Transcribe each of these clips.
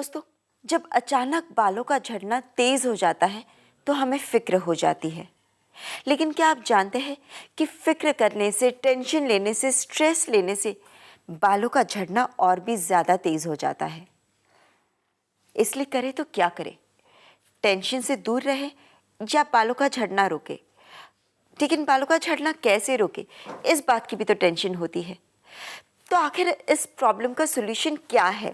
दोस्तों, जब अचानक बालों का झड़ना तेज हो जाता है तो हमें फिक्र हो जाती है। लेकिन क्या आप जानते हैं कि फिक्र करने से, टेंशन लेने से, स्ट्रेस लेने से बालों का झड़ना और भी ज़्यादा तेज हो जाता है। इसलिए करें तो क्या करें? टेंशन से दूर रहें या बालों का झड़ना रोके? लेकिन बालों का झड़ना कैसे रोके, इस बात की भी तो टेंशन होती है। तो आखिर इस प्रॉब्लम का सॉल्यूशन क्या है?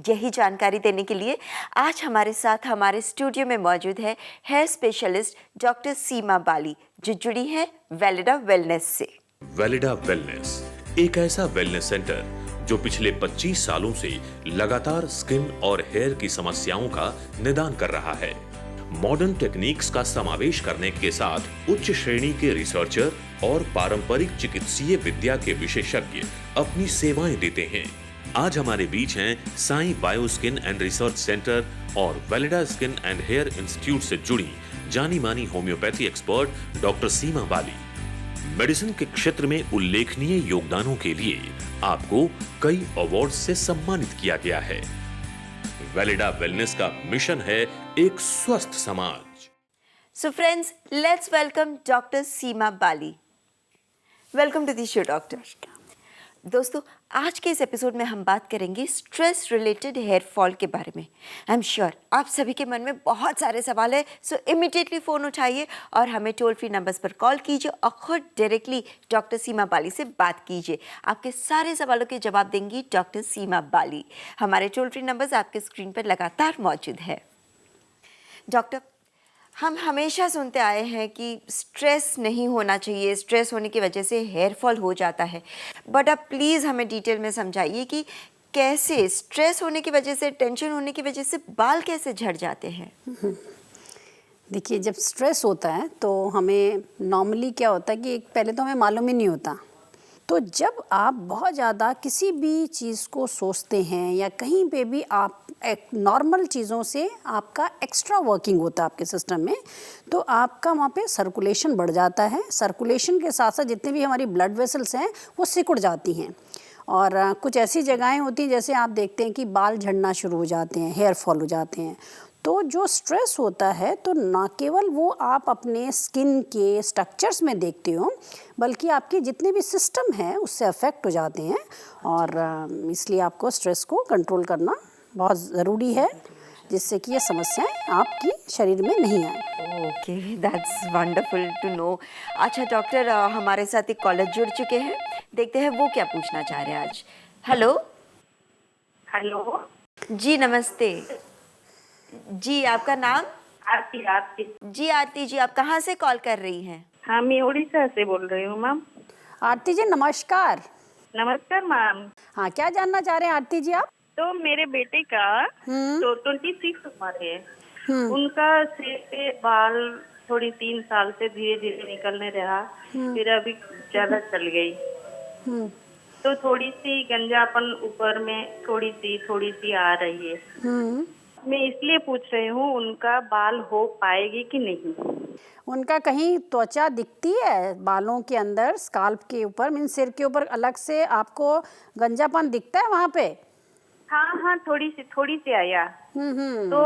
यही जानकारी देने के लिए आज हमारे साथ हमारे स्टूडियो में मौजूद है हेयर स्पेशलिस्ट डॉक्टर सीमा बाली, जो जुड़ी है वेलिडा वेलनेस से। वेलिडा वेलनेस एक ऐसा वेलनेस सेंटर जो पिछले 25 सालों से लगातार स्किन और हेयर की समस्याओं का निदान कर रहा है। मॉडर्न टेक्निक्स का समावेश करने के साथ उच्च श्रेणी के रिसर्चर और पारंपरिक चिकित्सीय विद्या के विशेषज्ञ अपनी सेवाएं देते हैं। आज हमारे बीच हैं Sai bio skin and research centre और वेलिडा स्किन एंड हेयर इंस्टीट्यूट से जुड़ी जानी मानी homeopathy expert doctor Seema Bali. Medicine के क्षेत्र में उल्लेखनीय योगदानों के लिए आपको कई अवार्ड से सम्मानित किया गया है। वेलिडा वेलनेस का मिशन है एक स्वस्थ समाज। So friends, let's welcome doctor Seema Bali. Welcome to the show doctor. दोस्तों, आज के इस एपिसोड में हम बात करेंगे स्ट्रेस रिलेटेड हेयर फॉल के बारे में। आई एम श्योर आप सभी के मन में बहुत सारे सवाल है, सो इमीडिएटली फ़ोन उठाइए और हमें टोल फ्री नंबर्स पर कॉल कीजिए और खुद डायरेक्टली डॉक्टर सीमा बाली से बात कीजिए। आपके सारे सवालों के जवाब देंगी डॉक्टर सीमा बाली। हमारे टोल फ्री नंबर्स आपके स्क्रीन पर लगातार मौजूद है। डॉक्टर, हम हमेशा सुनते आए हैं कि स्ट्रेस नहीं होना चाहिए, स्ट्रेस होने की वजह से हेयर फॉल हो जाता है। बट आप प्लीज़ हमें डिटेल में समझाइए कि कैसे स्ट्रेस होने की वजह से, टेंशन होने की वजह से बाल कैसे झड़ जाते हैं। देखिए, जब स्ट्रेस होता है तो हमें नॉर्मली क्या होता है कि पहले तो हमें मालूम ही नहीं होता। तो जब आप बहुत ज़्यादा किसी भी चीज़ को सोचते हैं या कहीं पे भी आप एक नॉर्मल चीज़ों से आपका एक्स्ट्रा वर्किंग होता है आपके सिस्टम में, तो आपका वहाँ पे सर्कुलेशन बढ़ जाता है। सर्कुलेशन के साथ साथ जितने भी हमारी ब्लड वेसल्स हैं वो सिकुड़ जाती हैं और कुछ ऐसी जगहें होती हैं जैसे आप देखते हैं कि बाल झड़ना शुरू हो जाते हैं, हेयर फॉल हो जाते हैं। तो जो स्ट्रेस होता है तो ना केवल वो आप अपने स्किन के स्ट्रक्चर्स में देखते हो, बल्कि आपके जितने भी सिस्टम हैं उससे अफेक्ट हो जाते हैं और इसलिए आपको स्ट्रेस को कंट्रोल करना बहुत ज़रूरी है, जिससे कि ये समस्याएं आपकी शरीर में नहीं आए। Okay, that's wonderful to know. अच्छा डॉक्टर, हमारे साथ एक कॉलर जुड़ चुके हैं, देखते हैं वो क्या पूछना चाह रहे हैं आज। हेलो। हेलो जी नमस्ते जी, आपका नाम? आरती। आरती जी आरती जी, आप कहाँ से कॉल कर रही हैं? हाँ, मैं उड़ीसा से बोल रही हूँ मैम। आरती जी नमस्कार। नमस्कार मैम। हाँ, क्या जानना चाह रहे हैं आरती जी आप? तो मेरे बेटे का तो 26 उम्र है। उनका सिर पे बाल थोड़ी 3 साल से धीरे धीरे निकलने रहा, फिर अभी ज्यादा चल गई। तो थोड़ी सी गंजापन ऊपर में थोड़ी सी आ रही है। मैं इसलिए पूछ रही हूँ उनका बाल हो पाएगी कि नहीं। उनका कहीं त्वचा दिखती है बालों के अंदर, स्काल्प के ऊपर, मीन सिर के ऊपर अलग से आपको गंजापन दिखता है वहाँ पे? हाँ, थोड़ी सी आया। तो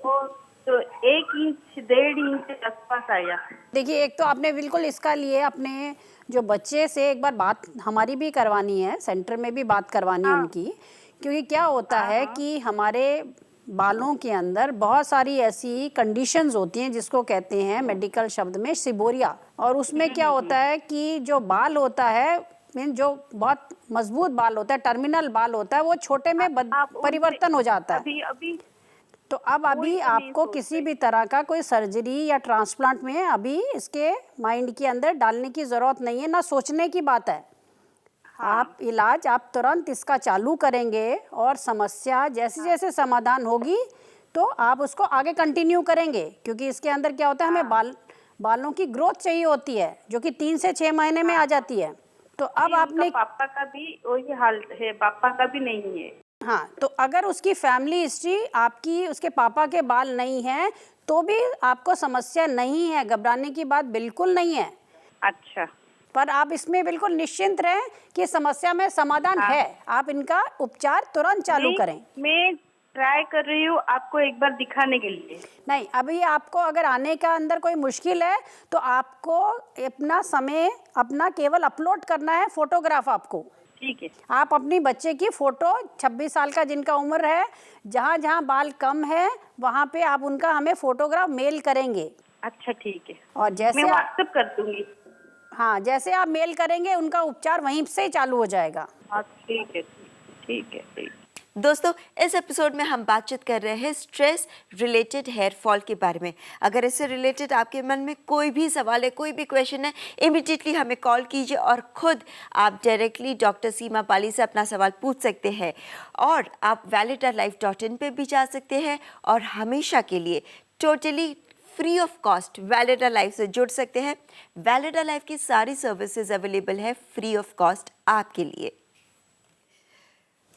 वो तो 1 इंच 1.5 इंच के आसपास आया। देखिए, एक तो आपने बिल्कुल इसका लिए अपने जो बच्चे से एक बार बात हमारी भी करवानी है, सेंटर में भी बात करवानी है उनकी, क्योंकि क्या होता है कि हमारे बालों के अंदर बहुत सारी ऐसी कंडीशंस होती हैं जिसको कहते हैं मेडिकल शब्द में सिबोरिया। और उसमें क्या होता है कि जो बाल होता है, मीन जो बहुत मजबूत बाल होता है, टर्मिनल बाल होता है, वो छोटे में परिवर्तन हो जाता है। अभी तो अब अभी आपको किसी भी तरह का कोई सर्जरी या ट्रांसप्लांट में अभी इसके माइंड के अंदर डालने की ज़रूरत नहीं है, ना सोचने की बात है। आप इलाज आप तुरंत इसका चालू करेंगे और समस्या जैसे जैसे समाधान होगी तो आप उसको आगे कंटिन्यू करेंगे, क्योंकि इसके अंदर क्या होता है, हमें बालों की ग्रोथ चाहिए होती है जो कि 3 से 6 महीने में आ जाती है। तो अब आपने पापा का भी वही हाल है, पापा का भी नहीं है। हाँ, तो अगर उसकी फैमिली हिस्ट्री आपकी, उसके पापा के बाल नहीं है तो भी आपको समस्या नहीं है, घबराने की बात बिल्कुल नहीं है। अच्छा। पर आप इसमें बिल्कुल निश्चिंत रहें कि समस्या में समाधान है। आप इनका उपचार तुरंत चालू करें। मैं ट्राई कर रही हूँ आपको एक बार दिखाने के लिए। नहीं, अभी आपको अगर आने का अंदर कोई मुश्किल है तो आपको अपना समय अपना केवल अपलोड करना है फोटोग्राफ आपको। ठीक है। आप अपनी बच्चे की फोटो 26 साल का जिनका उम्र है, जहाँ जहाँ बाल कम है वहाँ पे आप उनका हमें फोटोग्राफ मेल करेंगे। अच्छा ठीक है, और जैसे मैं व्हाट्सएप कर दूंगी। हाँ, जैसे आप मेल करेंगे उनका उपचार वहीं से ही चालू हो जाएगा। हाँ ठीक है, ठीक है, ठीक। दोस्तों, इस एपिसोड में हम बातचीत कर रहे हैं स्ट्रेस रिलेटेड हेयर फॉल के बारे में। अगर इससे रिलेटेड आपके मन में कोई भी सवाल है, कोई भी क्वेश्चन है, इमीडिएटली हमें कॉल कीजिए और खुद आप डायरेक्टली डॉक्टर सीमा बाली से अपना सवाल पूछ सकते हैं। और आप validalife.in पे भी जा सकते हैं और हमेशा के लिए totally free of cost Valida life से जुड़ सकते हैं। वैलिडा लाइफ की सारी सर्विसेज अवेलेबल है फ्री ऑफ कॉस्ट आपके लिए।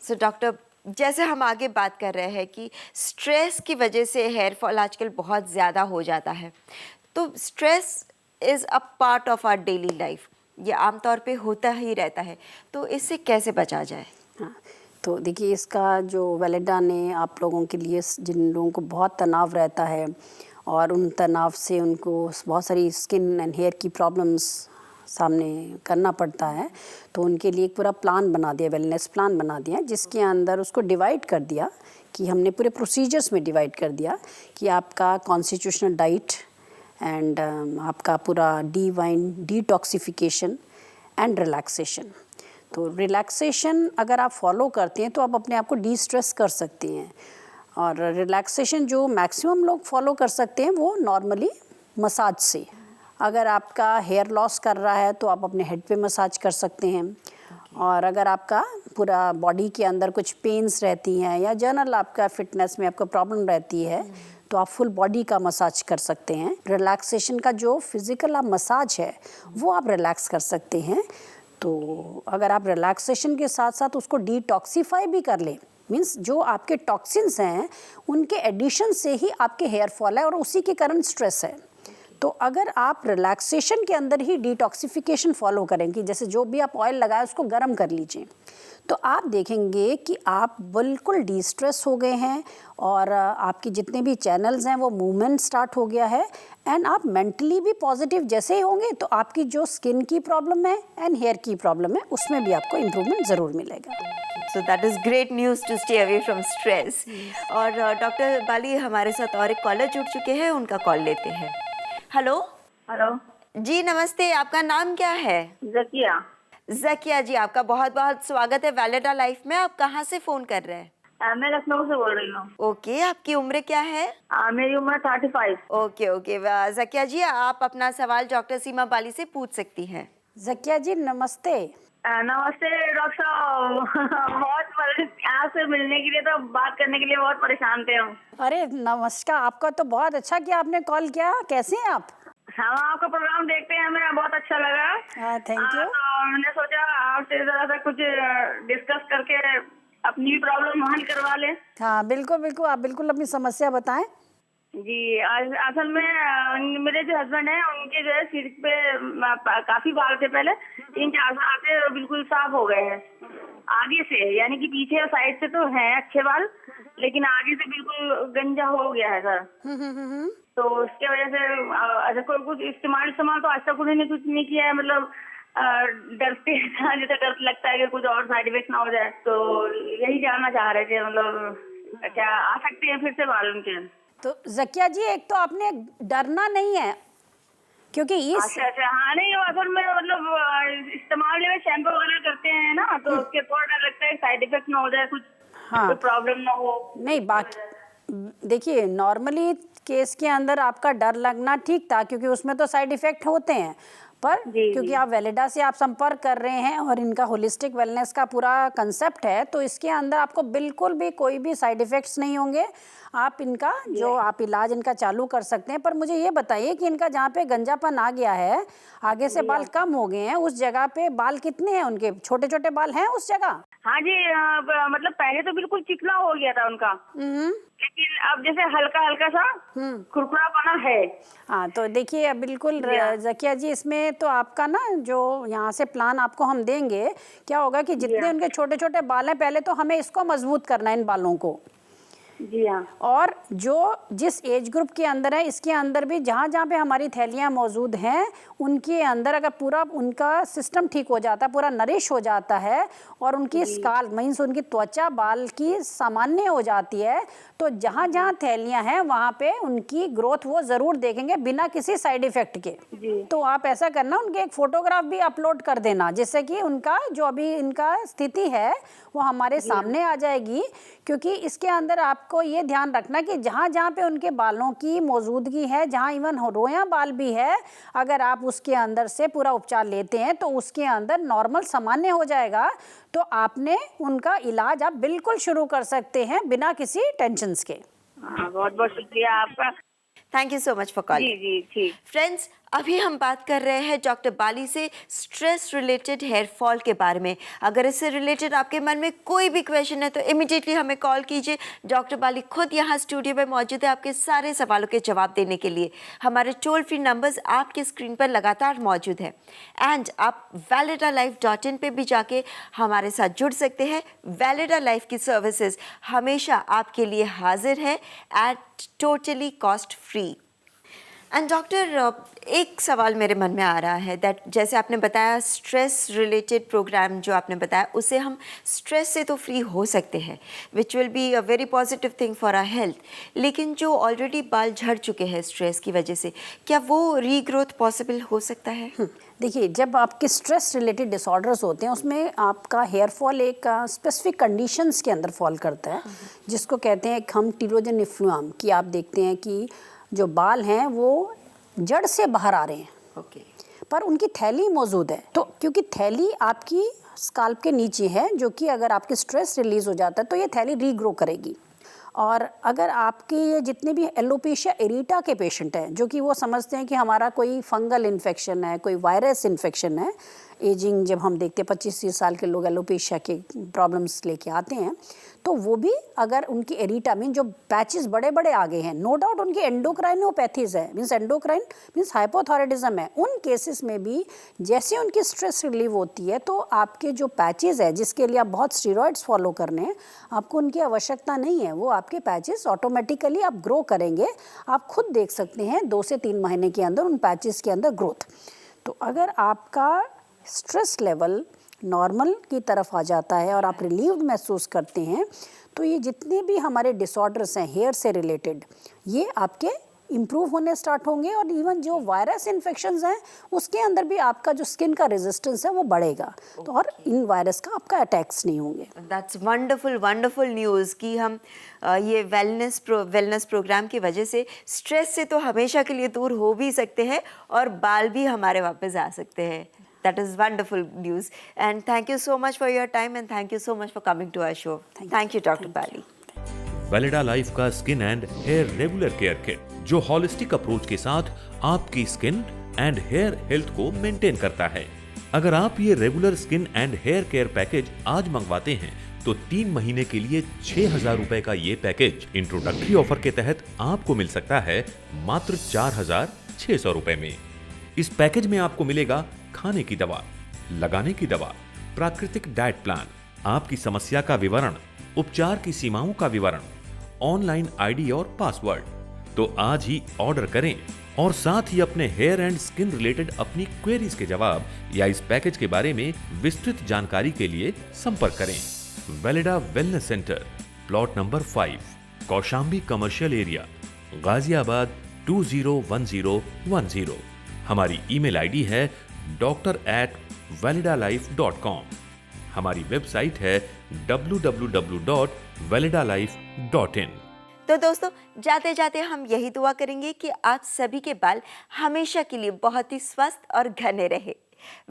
सो डॉक्टर, जैसे हम आगे बात कर रहे हैं कि स्ट्रेस की वजह से हेयर फॉल आजकल बहुत ज़्यादा हो जाता है, तो stress is a part of our daily life, ये आमतौर पे होता ही रहता है, तो इससे कैसे बचा जाए? हाँ, तो देखिए इसका जो वैलिडा ने आप लोगों के लिए, जिन लोगों को बहुत तनाव रहता है और उन तनाव से उनको बहुत सारी स्किन एंड हेयर की प्रॉब्लम्स सामने करना पड़ता है, तो उनके लिए एक पूरा प्लान बना दिया, वेलनेस प्लान बना दिया, जिसके अंदर उसको डिवाइड कर दिया कि हमने पूरे प्रोसीजर्स में डिवाइड कर दिया कि आपका कॉन्स्टिट्यूशनल डाइट एंड आपका पूरा डिटॉक्सिफिकेशन एंड रिलैक्सेशन। तो रिलैक्सेशन अगर आप फॉलो करते हैं तो आप अपने आप को डी स्ट्रेस कर सकते हैं। और रिलैक्सेशन जो मैक्सिमम लोग फॉलो कर सकते हैं वो नॉर्मली मसाज से। अगर आपका हेयर लॉस कर रहा है तो आप अपने हेड पे मसाज कर सकते हैं। और अगर आपका पूरा बॉडी के अंदर कुछ पेन्स रहती हैं या जनरल आपका फिटनेस में आपको प्रॉब्लम रहती है तो आप फुल बॉडी का मसाज कर सकते हैं। रिलैक्सेशन का जो फिज़िकल आप मसाज है वो आप रिलैक्स कर सकते हैं। तो अगर आप रिलैक्सेशन के साथ साथ उसको डिटॉक्सीफाई भी कर लें, मीन्स जो आपके टॉक्सिन्स हैं उनके एडिशन से ही आपके हेयर फॉल है और उसी के कारण स्ट्रेस है। तो अगर आप रिलैक्सेशन के अंदर ही डिटॉक्सिफिकेशन फॉलो करेंगे, जैसे जो भी आप ऑयल लगाए उसको गर्म कर लीजिए, तो आप देखेंगे कि आप बिल्कुल डी स्ट्रेस हो गए हैं और आपकी जितने भी चैनल्स हैं वो मूवमेंट स्टार्ट हो गया है एंड आप मेंटली भी पॉजिटिव जैसे ही होंगे तो आपकी जो स्किन की प्रॉब्लम है एंड हेयर की प्रॉब्लम है उसमें भी आपको इम्प्रूवमेंट ज़रूर मिलेगा। So that is great news to stay away from stress. और डॉक्टर बाली, हमारे साथ और एक कॉलर जुड़ चुके हैं, उनका कॉल लेते हैं। हेलो। हेलो जी नमस्ते, आपका नाम क्या है? जकिया। जकिया जी, आपका बहुत बहुत स्वागत है वैलिडा लाइफ में। आप कहाँ से फ़ोन कर रहे हैं? मैं लखनऊ से बोल रही हूँ। ओके, आपकी उम्र क्या है? मेरी उम्र 35। ओके, जकिया जी, आप अपना सवाल डॉक्टर सीमा बाली से पूछ सकती हैं। जकिया जी नमस्ते। नमस्ते डॉक्टर साहब। आपसे मिलने के लिए तो बात करने के लिए बहुत परेशान थे हम। अरे नमस्कार, आपका तो बहुत अच्छा कि आपने कॉल किया। कैसे हैं आप? हम आपका प्रोग्राम देखते हैं, हमें बहुत अच्छा लगा। Thank you. तो मैंने सोचा आपसे जरा सा कुछ डिस्कस करके अपनी भी प्रॉब्लम हल करवा लें। हाँ बिल्कुल बिल्कुल, आप बिल्कुल अपनी समस्या बताएं। जी, असल में मेरे जो हस्बैंड हैं उनके जो है सिर पे काफी बाल थे, पहले 3-4 साल से बिल्कुल साफ हो गए हैं आगे से, यानी कि पीछे और साइड से तो हैं अच्छे बाल, लेकिन आगे से बिल्कुल गंजा हो गया है सर। तो उसके वजह से अच्छा कोई कुछ इस्तेमाल तो आज तक उन्होंने कुछ नहीं किया है, मतलब डरते हैं, जैसे डर लगता है कि कुछ और साइड इफेक्ट ना हो जाए। तो यही जानना चाह रहे थे, मतलब क्या आ सकते हैं फिर से बाल उनके? तो जकिया जी, एक तो आपने डरना नहीं है क्योंकि इस अच्छा हाँ, नहीं असल में मतलब इस्तेमाल में शैम्पू वगैरह करते हैं ना, तो उसके थोड़ा डर लगता है साइड इफेक्ट ना हो जाए, कुछ कोई प्रॉब्लम ना हो। नहीं, बाकी देखिए नॉर्मली केस के अंदर आपका डर लगना ठीक था क्योंकि उसमें तो साइड इफेक्ट होते हैं, पर क्योंकि आप वैलिडा से आप संपर्क कर रहे हैं और इनका होलिस्टिक वेलनेस का पूरा कंसेप्ट है, तो इसके अंदर आपको बिल्कुल भी कोई भी साइड इफेक्ट्स नहीं होंगे। आप इनका जो आप इलाज इनका चालू कर सकते हैं। पर मुझे ये बताइए कि इनका जहाँ पे गंजापन आ गया है, आगे से बाल कम हो गए हैं, उस जगह पे बाल कितने हैं उनके? छोटे छोटे बाल हैं उस जगह? हाँ जी, मतलब पहले तो बिल्कुल चिकना हो गया था उनका, लेकिन अब जैसे हल्का हल्का सा कुरकुरापना है। हाँ, तो देखिए अब बिल्कुल जकिया जी, इसमें तो आपका ना जो यहाँ से प्लान आपको हम देंगे, क्या होगा कि जितने उनके छोटे छोटे बाल हैं, पहले तो हमें इसको मजबूत करना है, इन बालों को, जी हाँ। और जो जिस एज ग्रुप के अंदर है, इसके अंदर भी जहाँ जहाँ पे हमारी थैलियाँ मौजूद हैं, उनके अंदर अगर पूरा उनका सिस्टम ठीक हो जाता है, पूरा नरिश हो जाता है और उनकी स्काल मीन्स उनकी त्वचा बाल की सामान्य हो जाती है, तो जहाँ जहाँ थैलियाँ हैं वहाँ पे उनकी ग्रोथ वो ज़रूर देखेंगे बिना किसी साइड इफ़ेक्ट के। तो आप ऐसा करना, उनके एक फ़ोटोग्राफ भी अपलोड कर देना, जिससे कि उनका जो अभी इनका स्थिति है वो हमारे सामने आ जाएगी। क्योंकि इसके अंदर आपको ये ध्यान रखना कि जहाँ जहाँ पे उनके बालों की मौजूदगी है, जहाँ इवन रोया बाल भी है, अगर आप उसके अंदर से पूरा उपचार लेते हैं तो उसके अंदर नॉर्मल सामान्य हो जाएगा। तो आपने उनका इलाज आप बिल्कुल शुरू कर सकते हैं बिना किसी टेंशन के। हाँ, बहुत बहुत शुक्रिया आपका। Thank you so much for calling. जी जी ठीक। फ्रेंड्स, अभी हम बात कर रहे हैं डॉक्टर बाली से स्ट्रेस रिलेटेड हेयर फॉल के बारे में। अगर इससे रिलेटेड आपके मन में कोई भी क्वेश्चन है तो इमीडिएटली हमें कॉल कीजिए। डॉक्टर बाली खुद यहाँ स्टूडियो में मौजूद है आपके सारे सवालों के जवाब देने के लिए। हमारे टोल फ्री नंबर्स आपकी स्क्रीन पर लगातार मौजूद है एंड आप validalife.in पे भी जाके हमारे साथ जुड़ सकते हैं। वैलिडा लाइफ की सर्विसेज हमेशा आपके लिए हाजिर है at totally cost free. And doctor, एक सवाल मेरे मन में आ रहा है दैट जैसे आपने बताया स्ट्रेस रिलेटेड प्रोग्राम जो आपने बताया, उससे हम स्ट्रेस से तो फ्री हो सकते हैं, which will be a very positive thing for our health. लेकिन जो ऑलरेडी बाल झड़ चुके हैं स्ट्रेस की वजह से, क्या वो रीग्रोथ पॉसिबल हो सकता है? देखिए, जब आपके स्ट्रेस रिलेटेड डिसऑर्डर्स होते हैं उसमें आपका हेयर फॉल एक स्पेसिफिक कंडीशंस के अंदर फॉल करता है, जिसको कहते हैं हम टीलोजन इफ्लुआम। कि आप देखते हैं कि जो बाल हैं वो जड़ से बाहर आ रहे हैं, ओके, पर उनकी थैली मौजूद है। तो क्योंकि थैली आपकी स्काल्प के नीचे है, जो कि अगर आपकी स्ट्रेस रिलीज हो जाता है तो ये थैली रीग्रो करेगी। और अगर आपके ये जितने भी एलोपेशिया एरिटा के पेशेंट हैं, जो कि वो समझते हैं कि हमारा कोई फंगल इन्फेक्शन है, कोई वायरस इन्फेक्शन है, एजिंग जब हम देखते हैं 25-30 साल के लोग एलोपेशिया के प्रॉब्लम्स लेके आते हैं, तो वो भी अगर उनकी एरिटा मीन जो पैचेस बड़े बड़े आ गए हैं, नो डाउट उनकी एंडोक्राइनोपैथीज है, मीन्स एंडोक्राइन मीन्स हाइपोथायराइडिज्म है, उन केसेस में भी जैसे उनकी स्ट्रेस रिलीव होती है तो आपके जो पैचेस है जिसके लिए आप बहुत स्टीरॉइड्स फॉलो करने हैं, आपको उनकी आवश्यकता नहीं है। वो आपके पैचेस ऑटोमेटिकली आप ग्रो करेंगे। आप खुद देख सकते हैं 2 से 3 महीने के अंदर उन पैचेस के अंदर ग्रोथ। तो अगर आपका स्ट्रेस लेवल नॉर्मल की तरफ आ जाता है और आप रिलीव्ड महसूस करते हैं, तो ये जितने भी हमारे डिसऑर्डर्स हैं हेयर से रिलेटेड, ये आपके इम्प्रूव होने स्टार्ट होंगे। और इवन जो वायरस इन्फेक्शंस हैं उसके अंदर भी आपका जो स्किन का रेजिस्टेंस है वो बढ़ेगा। तो और इन वायरस का आपका अटैक्स नहीं होंगे। दैट्स वंडरफुल वंडरफुल न्यूज़ कि हम ये वेलनेस प्रोग्राम की वजह से स्ट्रेस से तो हमेशा के लिए दूर हो भी सकते हैं और बाल भी हमारे वापस आ सकते हैं। That is wonderful news, and thank you so much for your time, and thank you so much for coming to our show. Thank you, Dr. Bali. Velida life का skin and hair regular care kit, जो holistic approach के साथ आपकी skin and hair health को maintain करता है। अगर आप ये regular skin and hair care package आज मंगवाते हैं तो 3 महीने के लिए 6,000 रुपए का ये पैकेज इंट्रोडक्टरी ऑफर के तहत आपको मिल सकता है मात्र 4,600 रुपए में। इस पैकेज में आपको मिलेगा खाने की दवा, लगाने की दवा, प्राकृतिक डाइट प्लान, आपकी समस्या का विवरण, उपचार की सीमाओं का विवरण, ऑनलाइन आईडी और पासवर्ड। तो आज ही ऑर्डर करें और साथ ही अपने हेयर एंड स्किन रिलेटेड अपनी क्वेरीज के जवाब या इस पैकेज के बारे में विस्तृत जानकारी के लिए संपर्क करें। Velida wellness centre, plot number 5, Kaushambi commercial area, Ghaziabad 201010। हमारी ईमेल आईडी है doctor@validalife.com। हमारी वेबसाइट है www.validalife.in। तो दोस्तों, जाते जाते हम यही दुआ करेंगे कि आप सभी के बाल हमेशा के लिए बहुत ही स्वस्थ और घने रहे।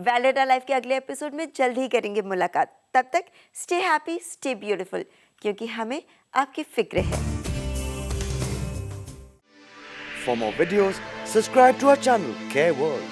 वैलिडा लाइफ के अगले एपिसोड में जल्द ही करेंगे मुलाकात। तब तक स्टे हैप्पी, स्टे ब्यूटीफुल, क्योंकि हमें आपकी फिक्र है। For more videos, subscribe to our channel, Care World.